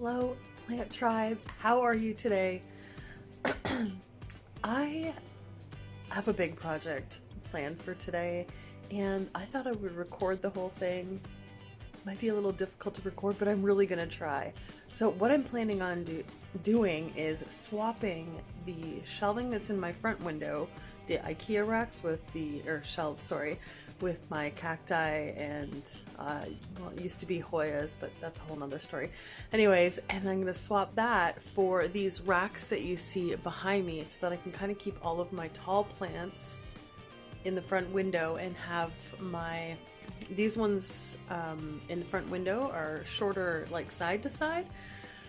Hello, plant tribe. How are you today? I have a big project planned for today, and I thought I would record the whole thing. Might be a little difficult to record, but I'm really gonna try. So what I'm planning on doing is swapping the shelving that's in my front window, the IKEA racks with shelves, sorry, with my cacti and, well, it used to be Hoyas, but that's a whole nother story. Anyways, and I'm gonna swap that for these racks that you see behind me so that I can kind of keep all of my tall plants in the front window and have these ones in the front window are shorter, like side to side.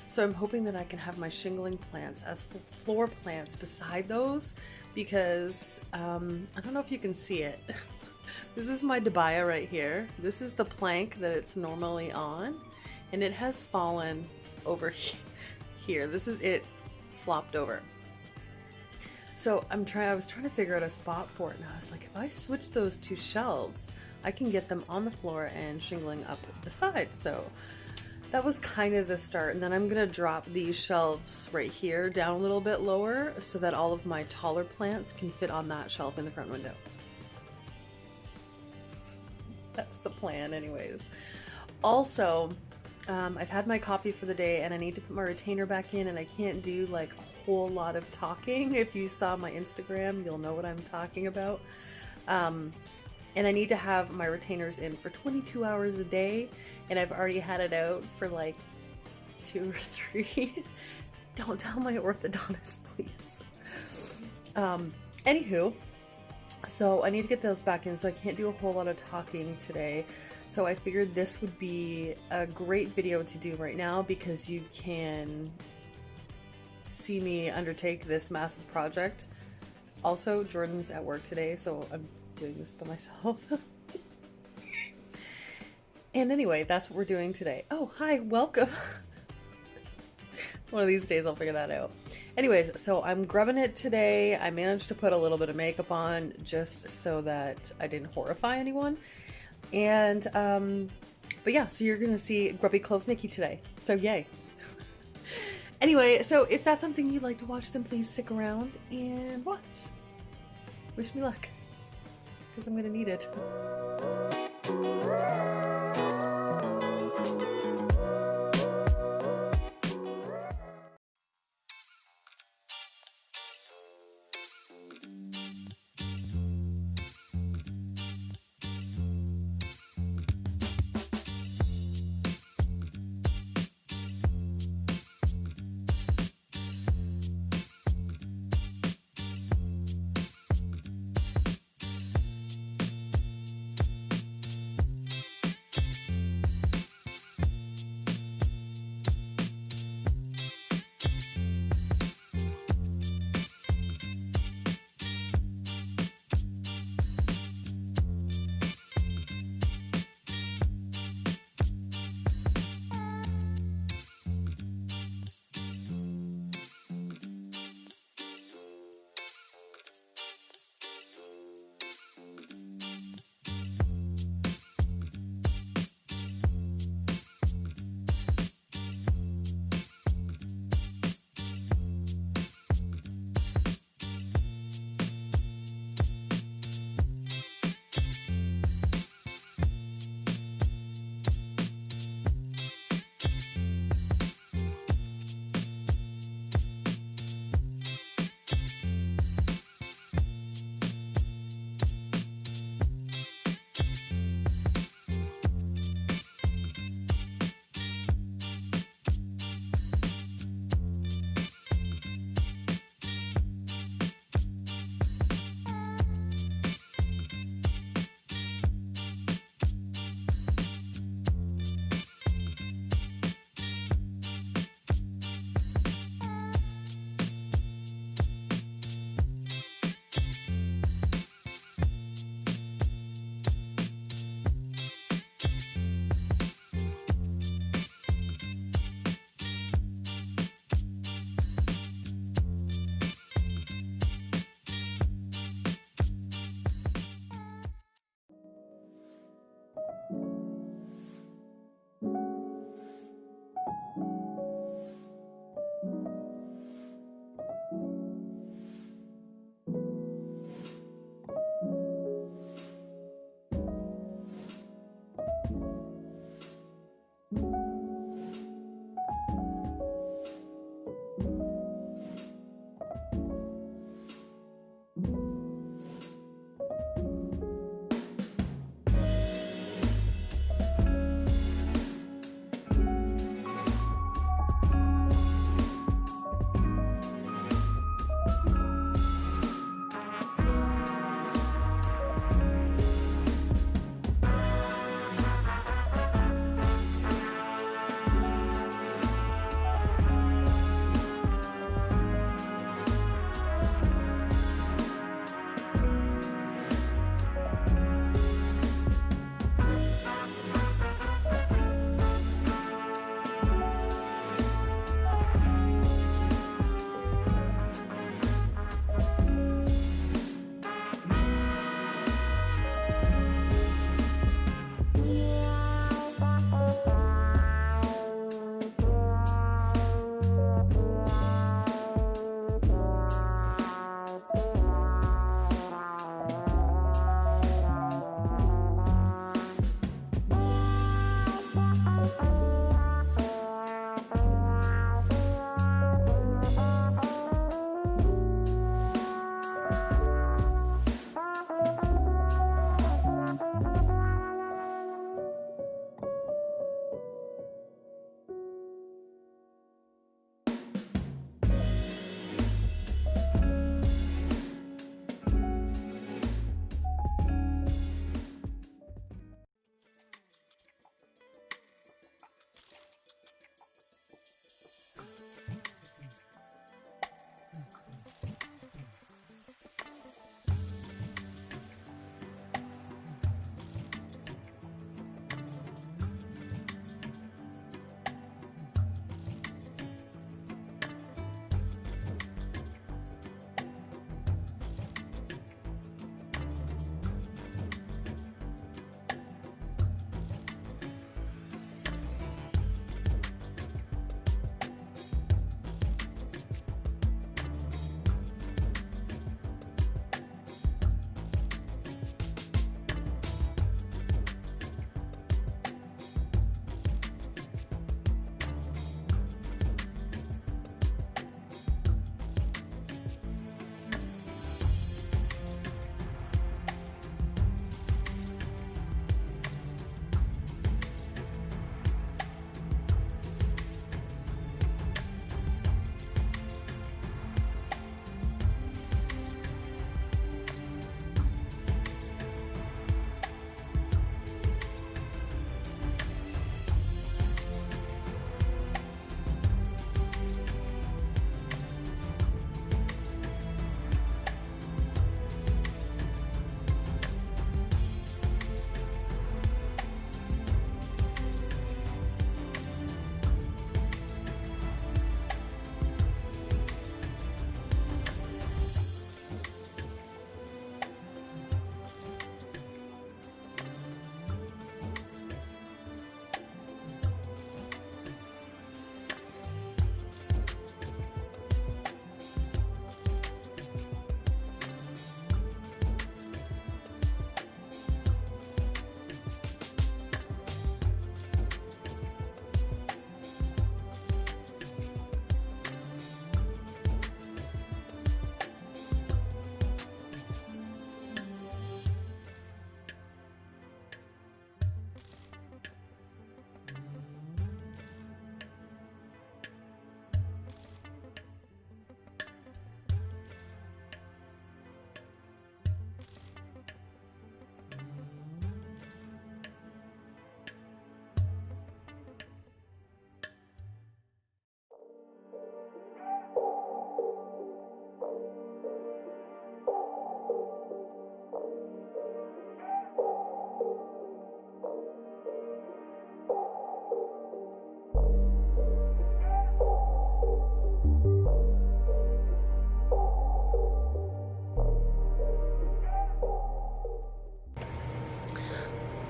So I'm hoping that I can have my shingling plants as floor plants beside those, because I don't know if you can see it. This is my debaya right here. This is the plank that it's normally on, and it has fallen over here. This is it flopped over. So I was trying to figure out a spot for it, and I was like, if I switch those two shelves, I can get them on the floor and shingling up the side. So that was kind of the start. And then I'm gonna drop these shelves right here down a little bit lower so that all of my taller plants can fit on that shelf in the front window. That's the plan anyways. Also, I've had my coffee for the day and I need to put my retainer back in, and I can't do like a whole lot of talking. If you saw my Instagram, you'll know what I'm talking about. And I need to have my retainers in for 22 hours a day, and I've already had it out for like 2 or 3. Don't tell my orthodontist, please. Anywho, so I need to get those back in, so I can't do a whole lot of talking today. So I figured this would be a great video to do right now, because you can see me undertake this massive project. Also, Jordan's at work today, so I'm doing this by myself. And anyway, that's what we're doing today. Oh, hi, welcome. One of these days I'll figure that out. Anyways, so I'm grubbing it today. I managed to put a little bit of makeup on just so that I didn't horrify anyone. And, but yeah, so you're gonna see Grubby Clothes Nikki today. So yay. Anyway, so if that's something you'd like to watch, then please stick around and watch. Wish me luck, because I'm gonna need it.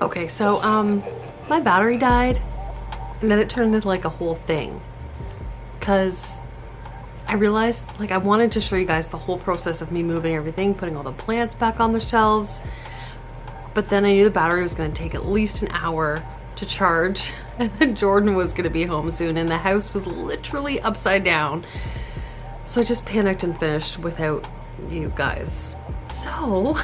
Okay, so my battery died and then it turned into like a whole thing because I realized like I wanted to show you guys the whole process of me moving everything, putting all the plants back on the shelves, but then I knew the battery was going to take at least an hour to charge, and then Jordan was going to be home soon and the house was literally upside down, so I just panicked and finished without you guys. So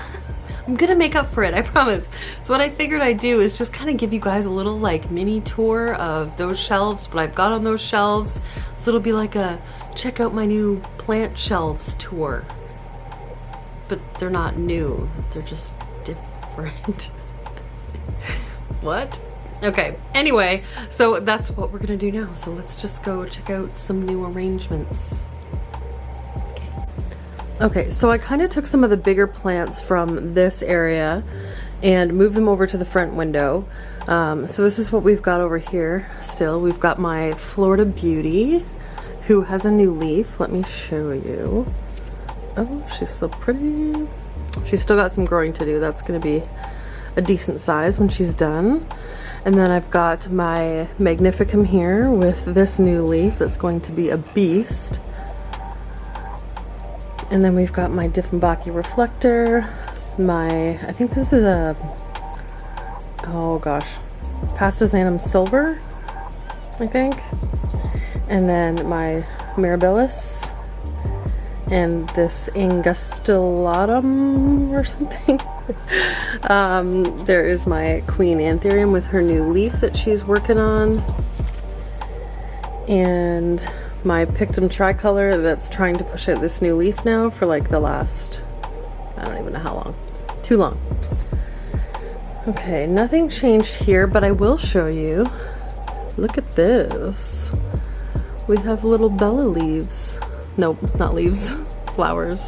I'm gonna make up for it, I promise. So what I figured I'd do is just kind of give you guys a little like mini tour of those shelves, what I've got on those shelves. So it'll be like a check out my new plant shelves tour. But they're not new, they're just different. What? Okay, anyway, so that's what we're gonna do now. So let's just go check out some new arrangements. Okay, so I kind of took some of the bigger plants from this area and moved them over to the front window. So this is what we've got over here still. We've got my Florida Beauty, who has a new leaf. Let me show you. Oh, she's so pretty. She's still got some growing to do. That's gonna be a decent size when she's done. And then I've got my Magnificum here with this new leaf that's going to be a beast. And then we've got my Dieffenbachia reflector, I think this is a, oh gosh, Pastazanum silver, I think. And then my Mirabilis, and this Angustillatum or something. There is my Queen Anthurium with her new leaf that she's working on. And my Pictum tricolor that's trying to push out this new leaf now for like the last, I don't even know how long. Too long. Okay, nothing changed here, but I will show you. Look at this. We have little Bella leaves. Nope, not leaves. Flowers.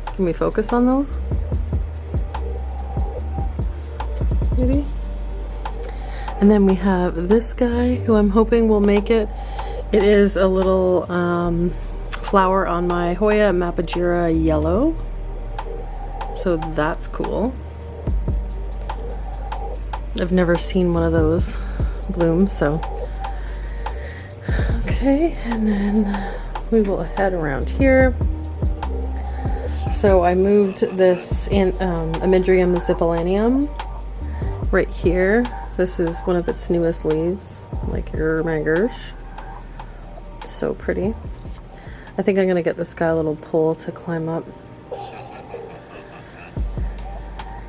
Can we focus on those? Maybe? And then we have this guy who I'm hoping will make it. It is a little flower on my Hoya Mappagira yellow, so that's cool. I've never seen one of those bloom, so. Okay, and then we will head around here. So I moved this in Amydrium zippilanium right here. This is one of its newest leaves, like your mangers. So pretty. I think I'm gonna get this guy a little pole to climb up.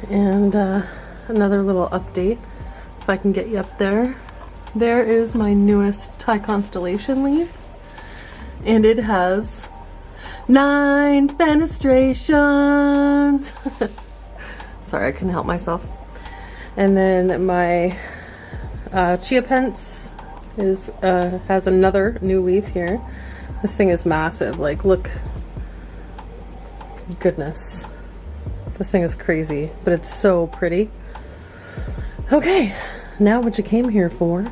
And another little update, if I can get you up there. There is my newest Thai constellation leaf, and it has 9 fenestrations. Sorry, I couldn't help myself. And then my Chia Pence is has another new leaf here. This thing is massive. Like, look, goodness, this thing is crazy, but it's so pretty. Okay, now what you came here for.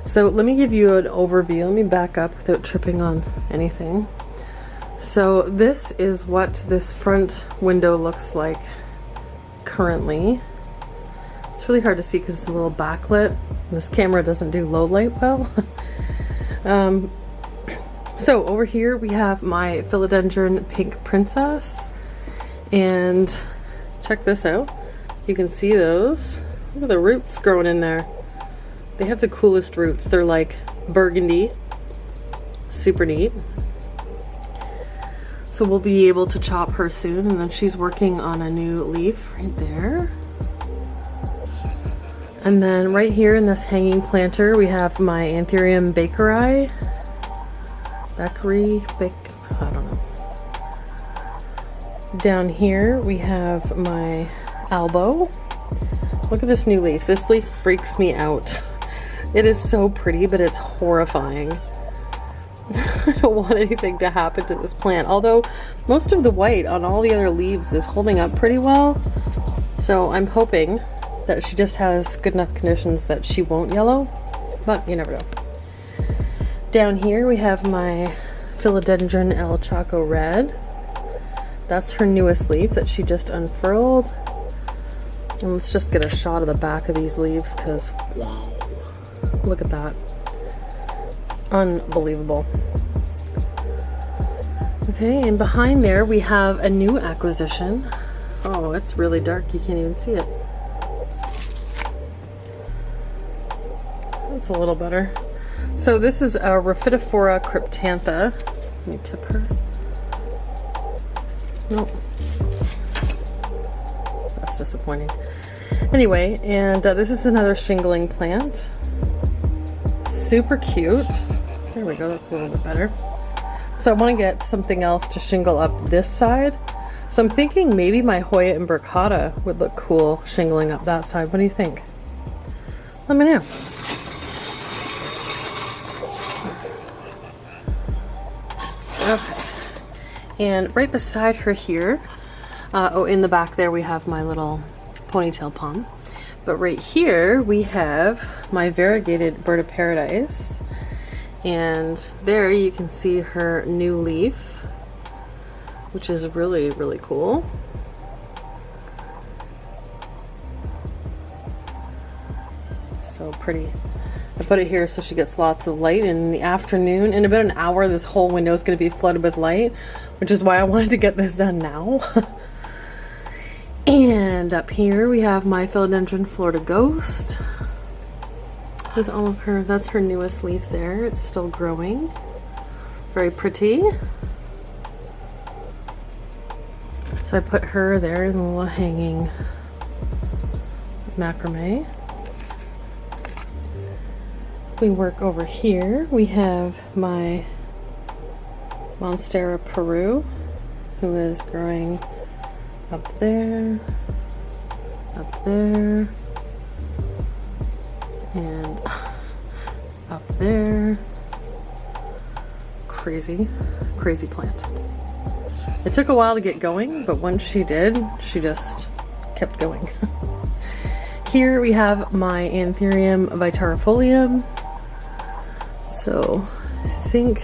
So let me give you an overview. Let me back up without tripping on anything. So this is what this front window looks like currently. It's really hard to see because it's a little backlit. This camera doesn't do low light well. So over here we have my Philodendron Pink Princess, and check this out. You can see those. Look at the roots growing in there. They have the coolest roots. They're like burgundy. Super neat. So we'll be able to chop her soon, and then she's working on a new leaf right there. And then right here in this hanging planter, we have my Anthurium bakeri. I don't know. Down here, we have my Albo. Look at this new leaf. This leaf freaks me out. It is so pretty, but it's horrifying. I don't want anything to happen to this plant. Although most of the white on all the other leaves is holding up pretty well. So I'm hoping that she just has good enough conditions that she won't yellow, but you never know. Down here we have my Philodendron El Chaco Red. That's her newest leaf that she just unfurled. And let's just get a shot of the back of these leaves because, wow, look at that. Unbelievable. Okay, and behind there we have a new acquisition. Oh, it's really dark. You can't even see it. That's a little better. So this is a Rhaphidophora cryptantha. Let me tip her. Nope. That's disappointing. Anyway, and this is another shingling plant. Super cute. There we go, that's a little bit better. So I want to get something else to shingle up this side. So I'm thinking maybe my Hoya imbricata would look cool shingling up that side. What do you think? Let me know. Okay. And right beside her here, oh, in the back there we have my little ponytail palm. But right here we have my variegated bird of paradise. And there you can see her new leaf, which is really, really cool. So pretty. I put it here so she gets lots of light, and in the afternoon, in about an hour, this whole window is going to be flooded with light, which is why I wanted to get this done now. And up here we have my Philodendron Florida Ghost with all of her, that's her newest leaf there. It's still growing. Very pretty. So I put her there in the little hanging macrame. We work over here. We have my Monstera Peru, who is growing up there, and up there. Crazy, crazy plant. It took a while to get going, but once she did, she just kept going. Here we have my Anthurium vitarifolium. So I think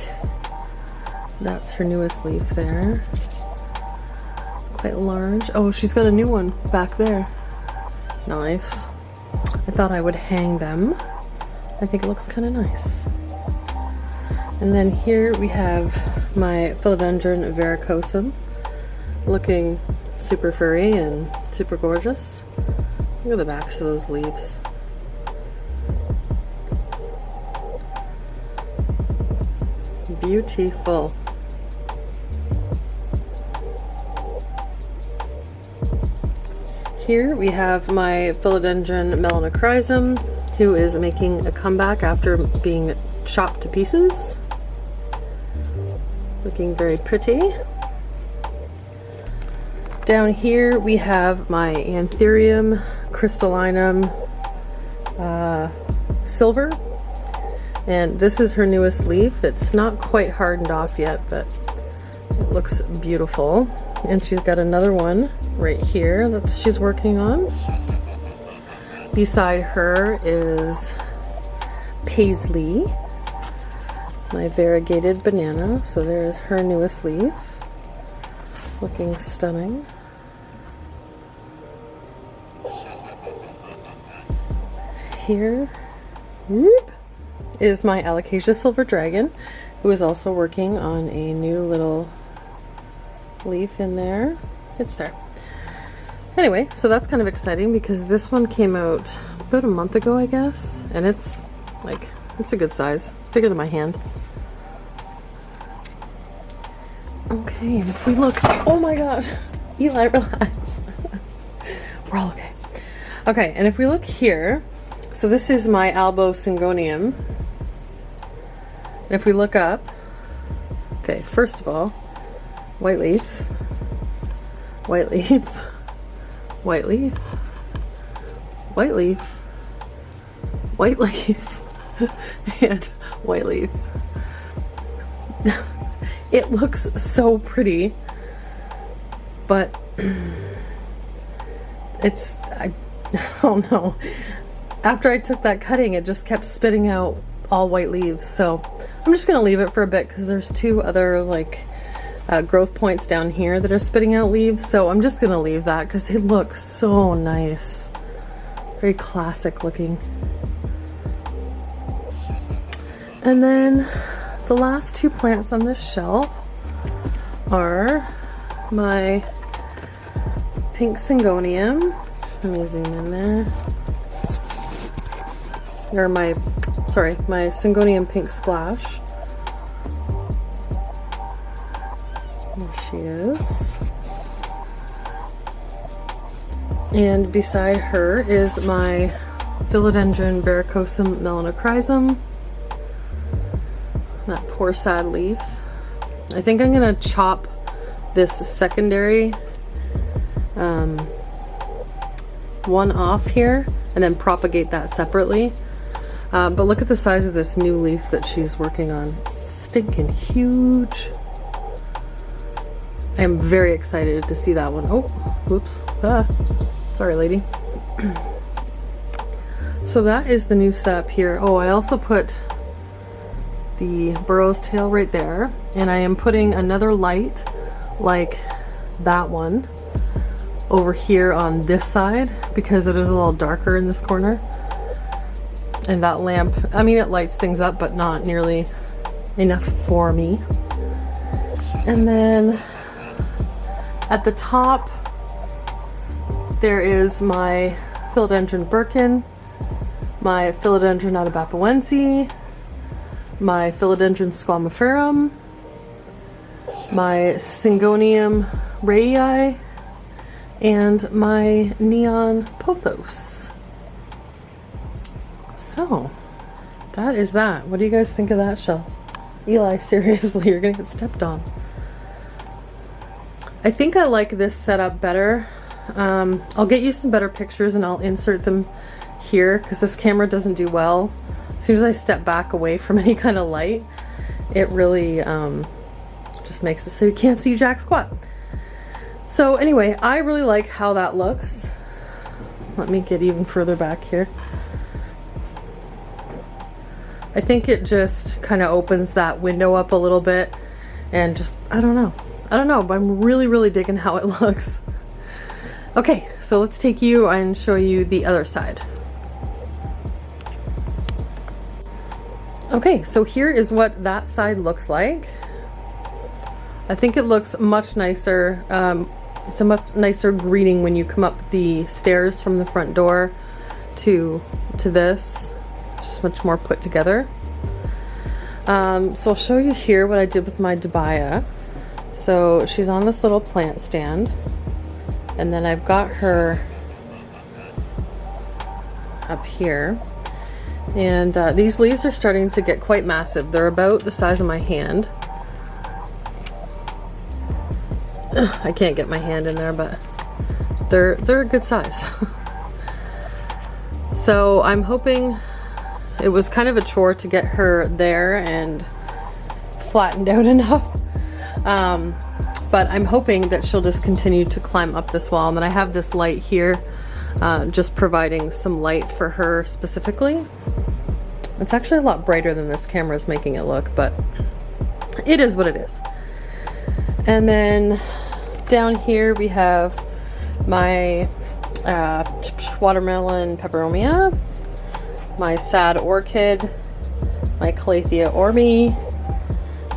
that's her newest leaf there. It's quite large. Oh, she's got a new one back there. Nice. I thought I would hang them. I think it looks kind of nice. And then here we have my Philodendron varicosum, looking super furry and super gorgeous. Look at the backs of those leaves. Beautiful. Here we have my Philodendron melanochrysum, who is making a comeback after being chopped to pieces. Looking very pretty. Down here we have my Anthurium crystallinum silver, and this is her newest leaf. It's not quite hardened off yet, but it looks beautiful. And she's got another one right here that she's working on. Beside her is Paisley, my variegated banana. So there's her newest leaf, looking stunning. Here, whoop, is my Alocasia silver dragon, who is also working on a new little leaf in there. It's there. Anyway, so that's kind of exciting because this one came out about a month ago, I guess, and it's like, it's a good size. It's bigger than my hand. Okay, and if we look, oh my gosh, Eli, relax. We're all okay. Okay, and if we look here, so this is my Albo Syngonium. And if we look up, okay, first of all, white leaf, white leaf, white leaf, white leaf, white leaf, and white leaf. It looks so pretty, but it's, I don't know. After I took that cutting, it just kept spitting out all white leaves. So I'm just gonna leave it for a bit because there's two other like growth points down here that are spitting out leaves. So I'm just gonna leave that because they look so nice. Very classic looking. And then the last two plants on this shelf are my pink syngonium. Let me zoom in there. Or my syngonium pink splash. There she is. And beside her is my philodendron varicosum melanochrysum. That poor sad leaf. I think I'm gonna chop this secondary one off here and then propagate that separately. But look at the size of this new leaf that she's working on. It's stinking huge. I am very excited to see that one. Oh, whoops. Sorry, lady. So that is the new setup here. Oh, I also put the burrow's tail right there, and I am putting another light like that one over here on this side because it is a little darker in this corner. And that lamp, I mean, it lights things up, but not nearly enough for me. And then at the top, there is my philodendron Birkin, my philodendron atabapoense, my philodendron squamiferum, my syngonium rayi, and my neon pothos. So that is that. What do you guys think of that shelf? Eli, seriously, you're gonna get stepped on. I think I like this setup better. I'll get you some better pictures and I'll insert them here because this camera doesn't do well. As soon as I step back away from any kind of light, it really just makes it so you can't see jack squat. So anyway, I really like how that looks. Let me get even further back here. I think it just kind of opens that window up a little bit and just, I don't know, but I'm really digging how it looks. Okay, so let's take you and show you the other side. Okay, so here is what that side looks like. I think it looks much nicer. It's a much nicer greeting when you come up the stairs from the front door to this. Just much more put together. So I'll show you here what I did with my Debaya. So she's on this little plant stand, and then I've got her up here. And these leaves are starting to get quite massive. They're about the size of my hand. I can't get my hand in there, but they're a good size. So I'm hoping, it was kind of a chore to get her there and flattened out enough. But I'm hoping that she'll just continue to climb up this wall. And then I have this light here, just providing some light for her specifically. It's actually a lot brighter than this camera is making it look, but it is what it is. And then down here we have my watermelon peperomia, my sad orchid, my calathea orme,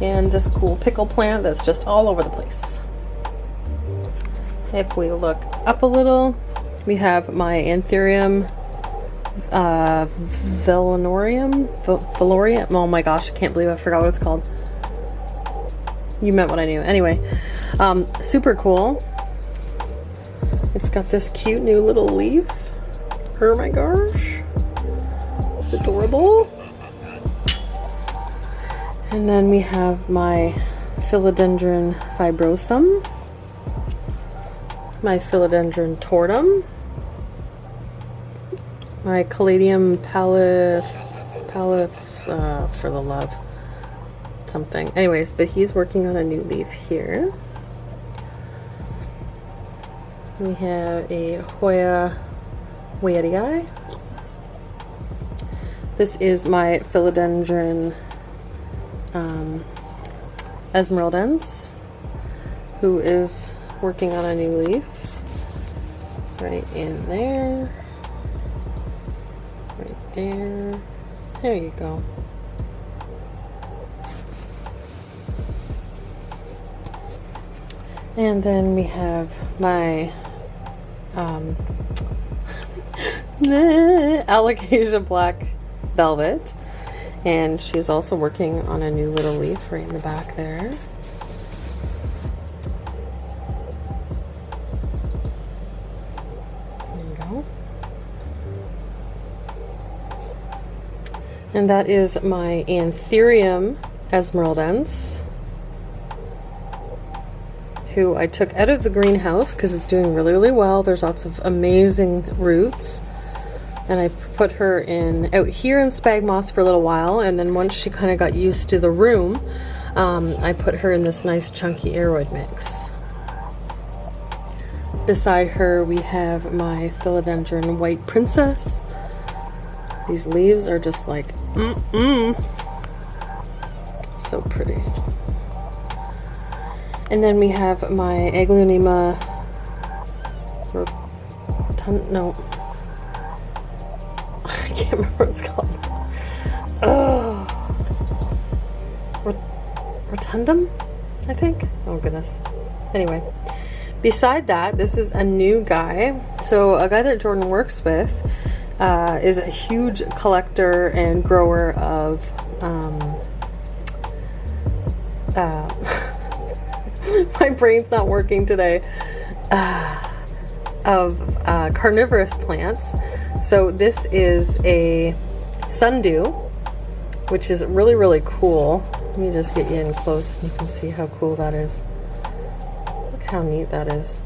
and this cool pickle plant that's just all over the place. If we look up a little, we have my anthurium velorium. Oh my gosh, I can't believe I forgot what it's called. You meant what I knew. Anyway, super cool. It's got this cute new little leaf. Oh my gosh, it's adorable. And then we have my philodendron fibrosum, my philodendron tortum, my caladium palif for the love something. Anyways, but he's working on a new leaf here. We have a Hoya Weirii. This is my philodendron esmeraldens. who is working on a new leaf. Right in there. Right there. There you go. And then we have my Alocasia Black Velvet, and she's also working on a new little leaf right in the back there. There you go. And that is my Anthurium Esmeraldens, who I took out of the greenhouse because it's doing really, really well. There's lots of amazing roots. And I put her out here in spag moss for a little while, and then once she kind of got used to the room, I put her in this nice chunky aeroid mix. Beside her we have my Philodendron White Princess. These leaves are just like, so pretty. And then we have my Aglaonema I can't remember what it's called. Oh, Rotundum, I think. Oh goodness. Anyway, beside that, this is a new guy. So a guy that Jordan works with is a huge collector and grower of my brain's not working today, of carnivorous plants. So this is a sundew, which is really, really cool. Let me just get you in close and you can see how cool that is. Look how neat that is.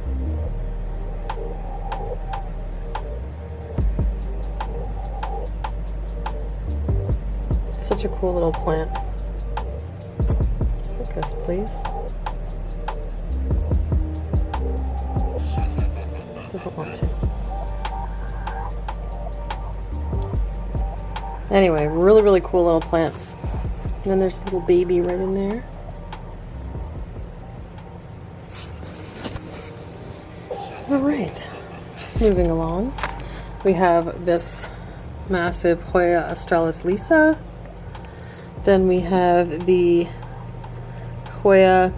Such a cool little plant. Focus, please. Doesn't want to. Anyway, really, really cool little plant. And then there's a little baby right in there. All right, moving along. We have this massive Hoya Australis Lisa. Then we have the Hoya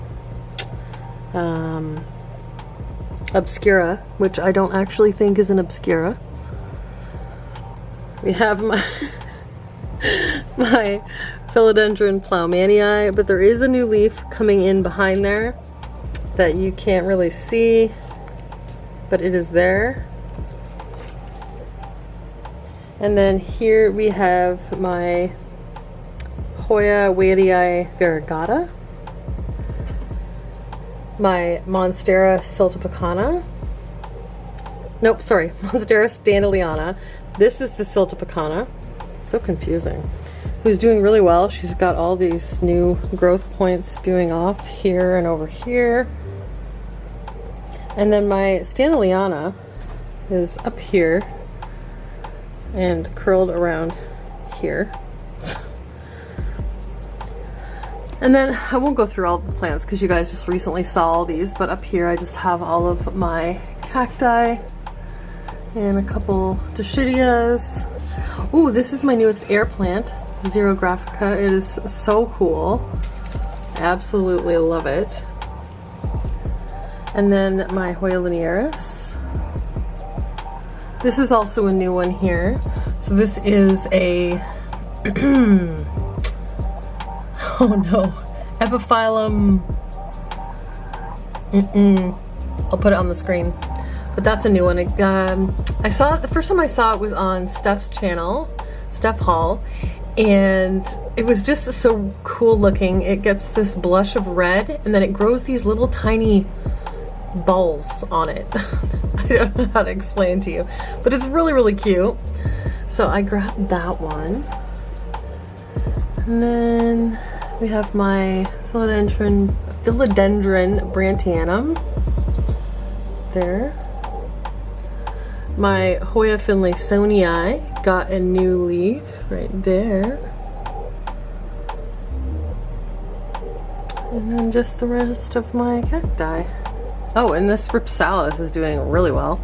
Obscura, which I don't actually think is an Obscura. We have my my Philodendron Ploumanii, but there is a new leaf coming in behind there that you can't really see, but it is there. And then here we have my Hoya Wadii Variegata, my Monstera Siltopecana. Nope, sorry, Monstera Standaliana. This is the Siltopecana. So confusing. Who's doing really well. She's got all these new growth points spewing off here and over here. And then my Standaliana is up here and curled around here. And then I won't go through all the plants because you guys just recently saw all these, but up here I just have all of my cacti and a couple Dischidias. Ooh, this is my newest air plant, Xerographica. It is so cool. I absolutely love it. And then my Hoya linearis. This is also a new one here. So this is a oh no, Epiphyllum. I'll put it on the screen. But that's a new one. I saw it, the first time I saw it was on Steph's channel, Steph Hall, and it was just so cool looking. It gets this blush of red and then it grows these little tiny balls on it. I don't know how to explain to you, but it's really, really cute. So I grabbed that one. And then we have my Philodendron Brantianum there. My Hoya Finlaysonii got a new leaf right there. And then just the rest of my cacti. Oh, and this Ripsalis is doing really well.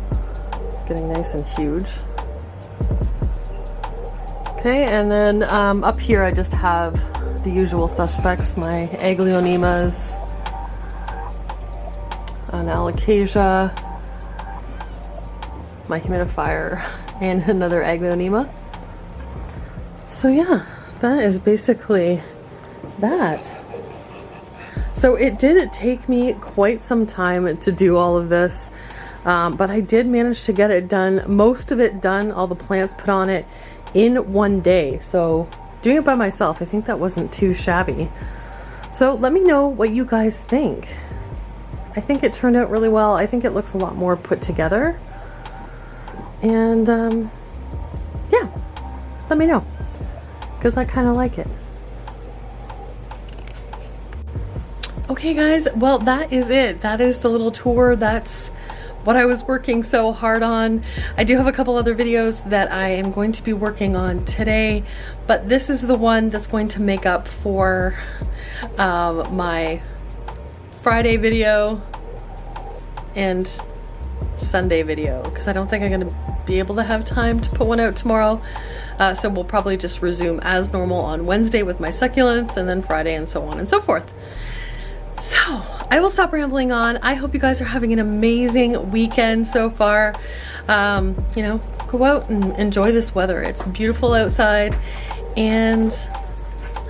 It's getting nice and huge. Okay, and then up here I just have the usual suspects, my Aglaonemas, an Alocasia, my humidifier, and another Aglaonema. So yeah, that is basically that. So it did take me quite some time to do all of this, but I did manage to get it done, most of it done, all the plants put on it in one day. So doing it by myself, I think that wasn't too shabby. So let me know what you guys think. I think it turned out really well. I think it looks a lot more put together. And yeah, let me know, because I kind of like it. Okay guys, well that is it. That is the little tour. That's what I was working so hard on. I do have a couple other videos that I am going to be working on today, but this is the one that's going to make up for my Friday video and Sunday video, because I don't think I'm going to be able to have time to put one out tomorrow. So we'll probably just resume as normal on Wednesday with my succulents, and then Friday, and so on and so forth. So I will stop rambling on. I hope you guys are having an amazing weekend so far. You know, go out and enjoy this weather. It's beautiful outside, and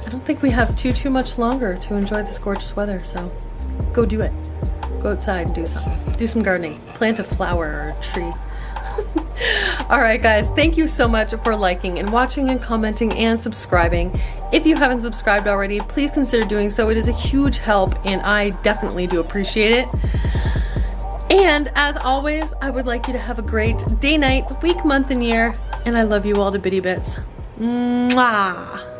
I don't think we have too much longer to enjoy this gorgeous weather. So go do it. Go outside and do something. Do some gardening. Plant a flower or a tree. Alright guys, thank you so much for liking and watching and commenting and subscribing. If you haven't subscribed already, please consider doing so. It is a huge help and I definitely do appreciate it. And as always, I would like you to have a great day, night, week, month, and year. And I love you all to bitty bits. Mwah!